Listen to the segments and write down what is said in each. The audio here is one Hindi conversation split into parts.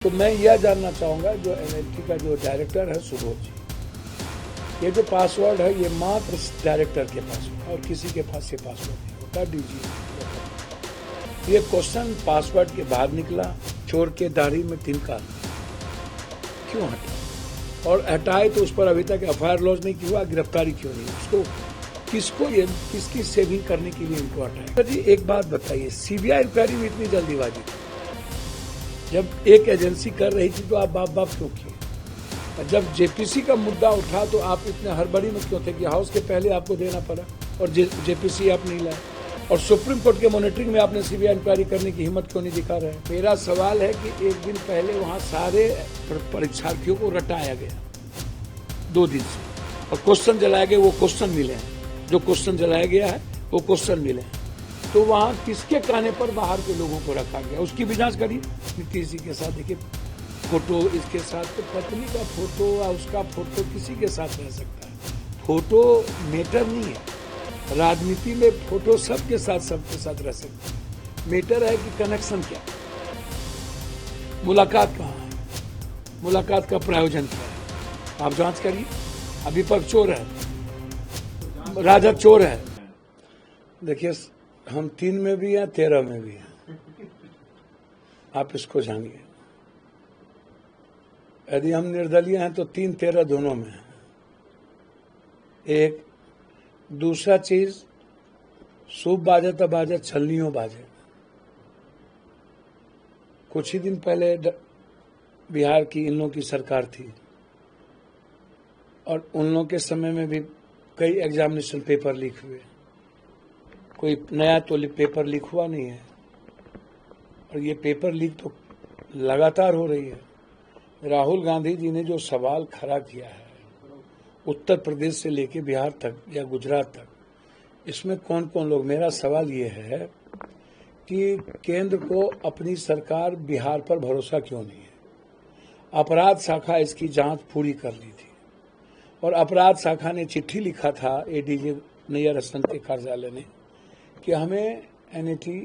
तो मैं यह जानना चाहूँगा जो एनएलटी का जो डायरेक्टर है सुबोध जी, ये जो पासवर्ड है ये मात्र डायरेक्टर के पास होता और किसी के पास ये पासवर्ड नहीं होता। डीजी ये क्वेश्चन पासवर्ड के बाहर निकला, चोर के दाढ़ी में तिनका क्यों हटा, और हटाए तो उस पर अभी तक एफआईआर लॉन्च नहीं हुआ, गिरफ्तारी क्यों नहीं, उसको किसकी सेविंग करने के लिए इनको हटाया। जी एक बात बताइए, सीबीआई इंक्वायरी में इतनी जल्दीबाजी थी, जब एक एजेंसी कर रही थी तो आप बाप क्यों किए, जब जेपीसी का मुद्दा उठा तो आप इतने हड़बड़ी में क्यों थे कि हाउस के पहले आपको देना पड़ा और जेपीसी आप नहीं लाए, और सुप्रीम कोर्ट के मॉनिटरिंग में आपने सीबीआई इंक्वायरी करने की हिम्मत क्यों नहीं दिखा रहे। मेरा सवाल है कि एक दिन पहले वहां सारे परीक्षार्थियों को रटाया गया 2 दिन से, और क्वेश्चन जलाए गए, वो क्वेश्चन मिले हैं, जो क्वेश्चन जलाया गया है वो क्वेश्चन मिले हैं, तो वहां किसके कहने पर बाहर के लोगों को रखा गया, उसकी भी जांच करिए। नीतीश जी के साथ देखिए फोटो, इसके साथ तो पत्नी का फोटो और उसका फोटो किसी के साथ रह सकता है, फोटो मैटर नहीं है, राजनीति में फोटो सबके साथ रह सकता है, मैटर है कि कनेक्शन क्या, मुलाकात कहाँ है, मुलाकात का प्रायोजन क्या है, आप जांच करिए। अभी पक्ष चोर है, राजद चोर है। देखिए हम 3 में भी हैं, 13 में भी हैं, आप इसको जानिए। यदि हम निर्दलीय हैं तो 3, 13 दोनों में हैं। एक दूसरा चीज, सूप बाजे तो बाजे, छलनियों बाजे। कुछ ही दिन पहले बिहार की इन लोगों की सरकार थी, और उन लोगों के समय में भी कई एग्जामिनेशन पेपर लीक हुए, कोई नया तो पेपर लीक हुआ नहीं है, और ये पेपर लीक तो लगातार हो रही है। राहुल गांधी जी ने जो सवाल खड़ा किया है उत्तर प्रदेश से लेके बिहार तक या गुजरात तक, इसमें कौन कौन लोग, मेरा सवाल ये है कि केंद्र को अपनी सरकार बिहार पर भरोसा क्यों नहीं है। अपराध शाखा इसकी जांच पूरी कर ली थी, और अपराध शाखा ने चिट्ठी लिखा था एडीजी नैयर हसन के कार्यालय ने कि हमें एनआईटी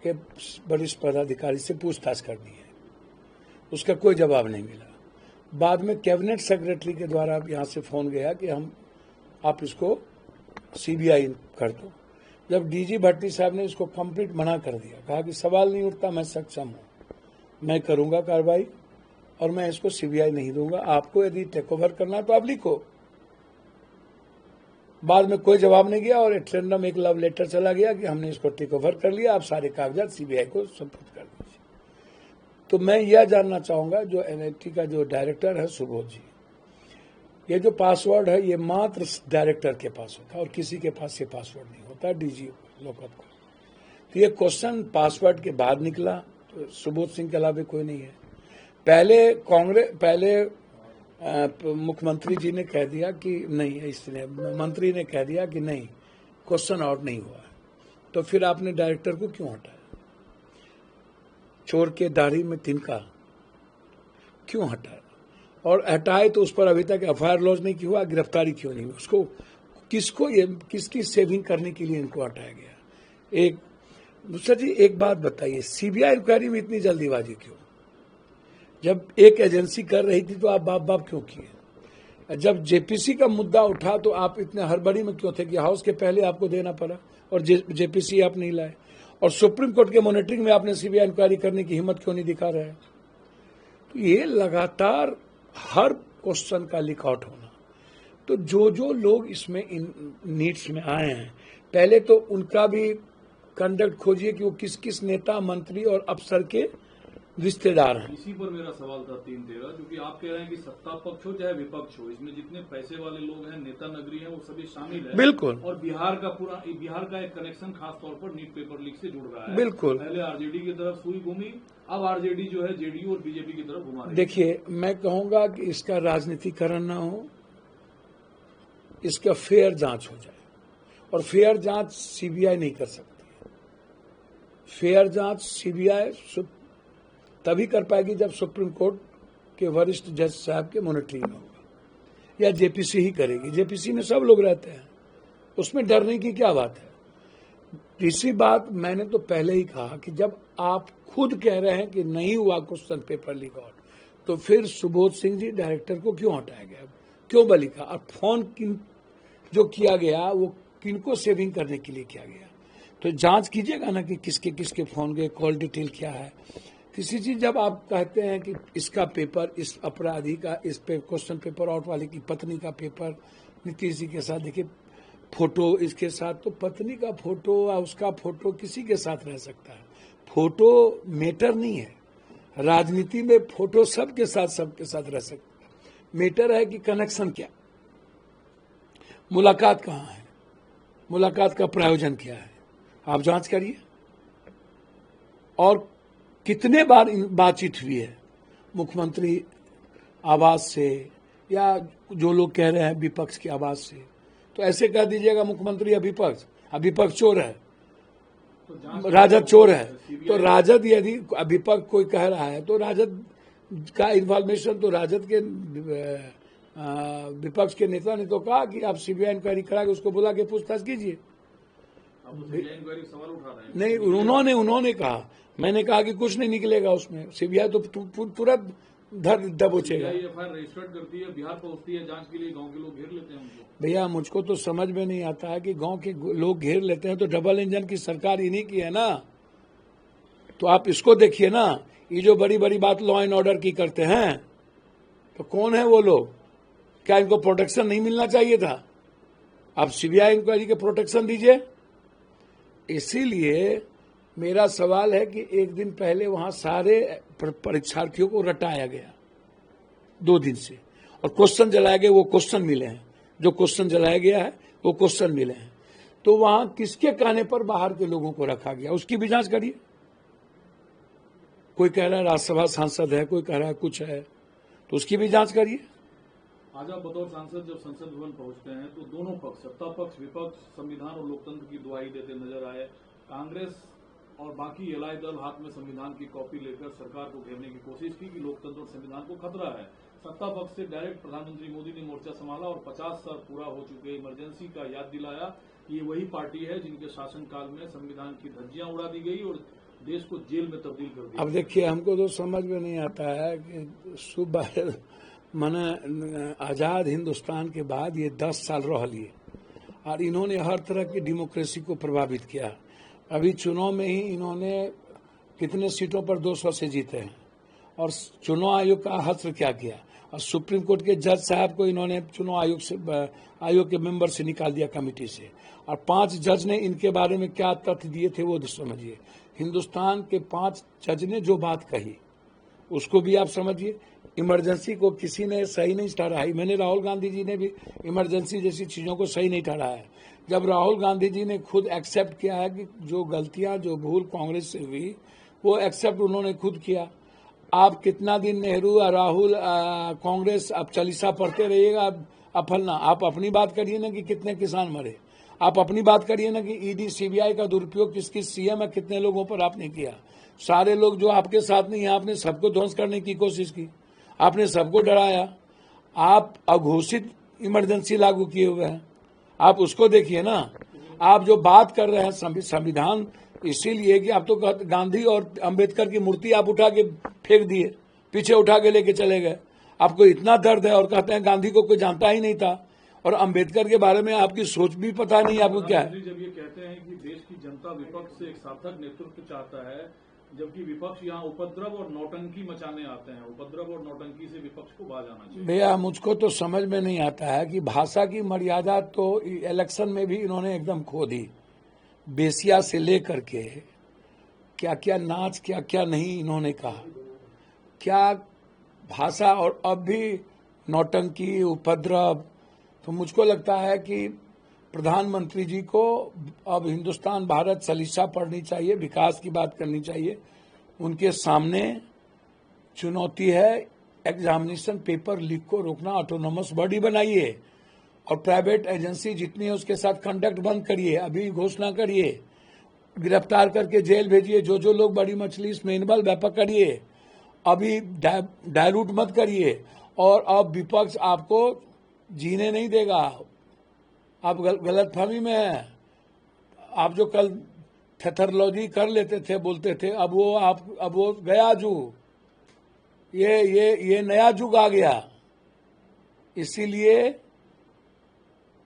के वरिष्ठ पदाधिकारी से पूछताछ करनी है, उसका कोई जवाब नहीं मिला। बाद में कैबिनेट सेक्रेटरी के द्वारा यहाँ से फोन गया कि आप इसको सीबीआई कर दो। जब डीजी भट्टी साहब ने इसको कंप्लीट मना कर दिया, कहा कि सवाल नहीं उठता, मैं सक्षम हूँ, मैं करूंगा कार्रवाई, और मैं इसको सीबीआई नहीं दूंगा, आपको यदि टेक ओवर करना है तो आप लिखो। बाद में कोई जवाब नहीं गया, और एक रैंडम एक लव लेटर चला गया कि हमने इसको टेक ओवर कर लिया, आप सारे कागजात सीबीआई को सुपुर्द कर दीजिए। तो मैं यह जानना चाहूंगा जो एनआईटी का जो डायरेक्टर है सुबोध जी, ये जो पासवर्ड है ये मात्र डायरेक्टर के पास होता और किसी के पास ये पासवर्ड नहीं होता, डीजी लोकअप का। तो ये क्वेश्चन पासवर्ड के बाद निकला, तो सुबोध सिंह के अलावा कोई नहीं है। पहले मुख्यमंत्री जी ने कह दिया कि नहीं, इसने मंत्री ने कह दिया कि नहीं, क्वेश्चन आउट नहीं हुआ है, तो फिर आपने डायरेक्टर को क्यों हटाया। चोर के दाढ़ी में तिनका क्यों हटाया, और हटाए तो उस पर अभी तक एफआईआर लॉन्च नहीं हुआ, गिरफ्तारी क्यों नहीं, उसको किसकी सेविंग करने के लिए इनको हटाया गया। एक दूसरा जी एक बात बताइए, सीबीआई इंक्वायरी में इतनी जल्दीबाजी क्यों, जब एक एजेंसी कर रही थी तो आप बाप क्यों किए, जब जेपीसी का मुद्दा उठा तो आप इतने हड़बड़ी में क्यों थे कि हाउस के पहले आपको देना पड़ा और जेपीसी आप नहीं लाए, और सुप्रीम कोर्ट के मॉनिटरिंग में आपने सीबीआई इंक्वायरी करने की हिम्मत क्यों नहीं दिखा रहे। तो ये लगातार हर क्वेश्चन का लीक आउट होना, तो जो लोग इसमें इन नीड्स में आए हैं, पहले तो उनका भी कंडक्ट खोजिए कि वो किस नेता, मंत्री और अफसर के रिश्तेदार हैं। इसी पर मेरा सवाल था 3-13, क्योंकि आप कह रहे हैं कि सत्ता पक्ष हो चाहे विपक्ष हो, इसमें जितने पैसे वाले लोग हैं, नेता नगरी हैं, वो सभी शामिल हैं। बिल्कुल। और बिहार का एक कनेक्शन खास तौर पर नीट पेपर लीक से जुड़ रहा है। बिल्कुल। पहले आरजेडी की तरफ सुई घूमी, अब आरजेडी जो है जेडीयू और बीजेपी की तरफ घुमा रही है। देखिए मैं कहूंगा कि इसका राजनीतिकरण ना हो, इसका फेयर जांच हो जाए, और फेयर जांच सीबीआई नहीं कर सकती। फेयर जांच सीबीआई तभी कर पाएगी जब सुप्रीम कोर्ट के वरिष्ठ जज साहब के मॉनिटरिंग में होगा, या जेपीसी ही करेगी। जेपीसी में सब लोग रहते हैं, उसमें डरने की क्या बात है। तीसरी बात, मैंने तो पहले ही कहा कि जब आप खुद कह रहे हैं कि नहीं हुआ क्वेश्चन पेपर लीक आउट, तो फिर सुबोध सिंह जी डायरेक्टर को क्यों हटाया गया, क्यों बली का? और फोन किन जो किया गया वो किनको सेविंग करने के लिए किया गया, तो जांच कीजिएगा ना कि किसके किसके फोन के कॉल डिटेल क्या है। किसी चीज जब आप कहते हैं कि इसका पेपर, इस अपराधी का, इस पे क्वेश्चन पेपर आउट वाले की पत्नी का पेपर नीतीश जी के साथ, देखिए फोटो इसके साथ, तो पत्नी का फोटो या उसका फोटो किसी के साथ रह सकता है। फोटो मैटर नहीं है, राजनीति में फोटो सबके साथ रह सकता है। मैटर है कि कनेक्शन क्या, मुलाकात कहाँ है, मुलाकात का प्रायोजन क्या है, आप जांच करिए। और कितने बार बातचीत हुई है मुख्यमंत्री आवास से, या जो लोग कह रहे हैं विपक्ष की आवाज से, तो ऐसे कह दीजिएगा मुख्यमंत्री अभिपक्ष चोर है, राजद चोर है। तो राजद यदि विपक्ष कोई कह रहा है तो राजद का इन्फॉर्मेशन, तो राजद के विपक्ष के नेता ने तो कहा कि आप सीबीआई इंक्वायरी करा के उसको बुला के पूछताछ कीजिए। सवाल उठा रहे हैं। नहीं, उन्होंने कहा, मैंने कहा कि कुछ नहीं निकलेगा उसमें, सीबीआई तो तुरंत दबोचेगा। एफआईआर रजिस्टर्ड करती है, बिहार पहुंचती है जांच के लिए, गांव के लोग घेर लेते हैं उनको। भैया मुझको तो समझ में नहीं आता है कि गांव के लोग घेर लेते हैं, तो डबल इंजन की सरकार इन्हीं की है ना। तो आप इसको देखिए ना, ये जो बड़ी बड़ी बात लॉ एंड ऑर्डर की करते हैं, तो कौन है वो लोग? क्या इनको प्रोटेक्शन नहीं मिलना चाहिए था? आप सीबीआई इंक्वायरी के प्रोटेक्शन दीजिए। इसीलिए मेरा सवाल है कि एक दिन पहले वहां सारे परीक्षार्थियों को रटाया गया 2 दिन से, और क्वेश्चन जलाए गए, वो क्वेश्चन मिले हैं, जो क्वेश्चन जलाया गया है वो क्वेश्चन मिले हैं। तो वहां किसके कहने पर बाहर के लोगों को रखा गया, उसकी भी जांच करिए। कोई कह रहा है राज्यसभा सांसद है, कोई कह रहा है कुछ है, तो उसकी भी जांच करिए। आज आप बतौर सांसद जब संसद भवन पहुंचते हैं तो दोनों पक्ष, सत्ता पक्ष विपक्ष, संविधान और लोकतंत्र की दुहाई देते नजर आए। कांग्रेस और बाकी एलाई दल हाथ में संविधान की कॉपी लेकर सरकार को घेरने की कोशिश की कि लोकतंत्र और संविधान को खतरा है। सत्ता पक्ष से डायरेक्ट प्रधानमंत्री मोदी ने मोर्चा संभाला और 50 साल पूरा हो चुके इमरजेंसी का याद दिलाया। ये वही पार्टी है जिनके शासनकाल में संविधान की धज्जियां उड़ा दी गई और देश को जेल में तब्दील कर दिया। अब देखिए, हमको तो समझ में नहीं आता है कि माने आजाद हिंदुस्तान के बाद ये 10 साल रह लिए और इन्होंने हर तरह की डेमोक्रेसी को प्रभावित किया। अभी चुनाव में ही इन्होंने कितने सीटों पर 200 से जीते हैं, और चुनाव आयोग का हस्र क्या किया, और सुप्रीम कोर्ट के जज साहब को इन्होंने चुनाव आयोग के मेंबर से निकाल दिया कमेटी से, और 5 जज ने इनके बारे में क्या तथ्य दिए थे वो समझिए। हिंदुस्तान के 5 जज ने जो बात कही उसको भी आप समझिए। इमरजेंसी को किसी ने सही नहीं ठहराई। मैंने राहुल गांधी जी ने भी इमरजेंसी जैसी चीजों को सही नहीं ठहराया। जब राहुल गांधी जी ने खुद एक्सेप्ट किया है कि जो गलतियां, जो भूल कांग्रेस से हुई, वो एक्सेप्ट उन्होंने खुद किया। आप कितना दिन नेहरू, राहुल, कांग्रेस आप चालीसा पढ़ते रहिएगा, फलना। आप अपनी बात करिए ना कि कितने किसान मरे, आप अपनी बात करिए ना कि ईडी सीबीआई का दुरुपयोग किस किस सीएम है, कितने लोगों पर आपने किया। सारे लोग जो आपके साथ नहीं है, आपने सबको ध्वंस करने की कोशिश की, आपने सबको डराया। आप अघोषित इमरजेंसी लागू किए हुए हैं, आप उसको देखिए ना। आप जो बात कर रहे हैं संविधान, इसीलिए कि आप तो गांधी और अंबेडकर की मूर्ति आप उठा के फेंक दिए, पीछे उठा के लेके चले गए। आपको इतना दर्द है और कहते हैं गांधी को कोई जानता ही नहीं था, और अंबेडकर के बारे में आपकी सोच भी पता नहीं आपको क्या है। जब ये कहते हैं कि देश की जनता विपक्ष से एक सार्थक नेतृत्व चाहता है, जबकि विपक्ष यहाँ उपद्रव और नौटंकी मचाने आते हैं, उपद्रव और नौटंकी से विपक्ष को बाज आना चाहिए। भैया मुझको तो समझ में नहीं आता है कि भाषा की मर्यादा तो इलेक्शन में भी इन्होंने एकदम खो दी। बेसिया से लेकर के क्या क्या नाच, क्या क्या नहीं इन्होंने कहा, क्या भाषा, और अब भी नौटंकी, उपद्रव। तो मुझको लगता है कि प्रधानमंत्री जी को अब हिंदुस्तान भारत चालीसा पढ़नी चाहिए, विकास की बात करनी चाहिए। उनके सामने चुनौती है एग्जामिनेशन पेपर लीक को रोकना। ऑटोनोमस बॉडी बनाइए और प्राइवेट एजेंसी जितनी है उसके साथ कंडक्ट बंद करिए, अभी घोषणा करिए, गिरफ्तार करके जेल भेजिए। जो लोग बड़ी मछली स्मेनबल व्यापक करिए, अभी डायलूट मत करिए। और अब विपक्ष आपको जीने नहीं देगा, आप गलतफहमी में हैं। आप जो कल थेथरलॉजी कर लेते थे, बोलते थे। अब वो गया जुग, ये नया जुग आ गया। इसीलिए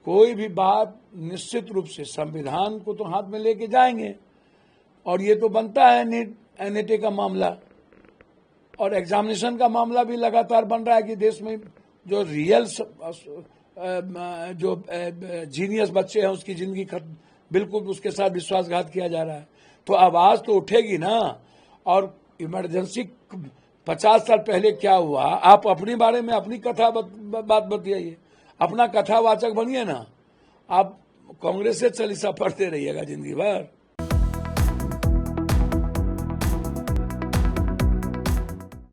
कोई भी बात निश्चित रूप से संविधान को तो हाथ में लेके जाएंगे। और ये तो बनता है नीट एनईटी का मामला, और एग्जामिनेशन का मामला भी लगातार बन रहा है कि देश में जो रियल जो जीनियस बच्चे हैं उसकी जिंदगी बिल्कुल उसके साथ विश्वासघात किया जा रहा है। तो आवाज तो उठेगी ना। और इमरजेंसी 50 साल पहले क्या हुआ, आप अपने बारे में अपनी बात बताइए, अपना कथावाचक बनिए ना। आप कांग्रेस से चालीसा पढ़ते रहिएगा जिंदगी भर।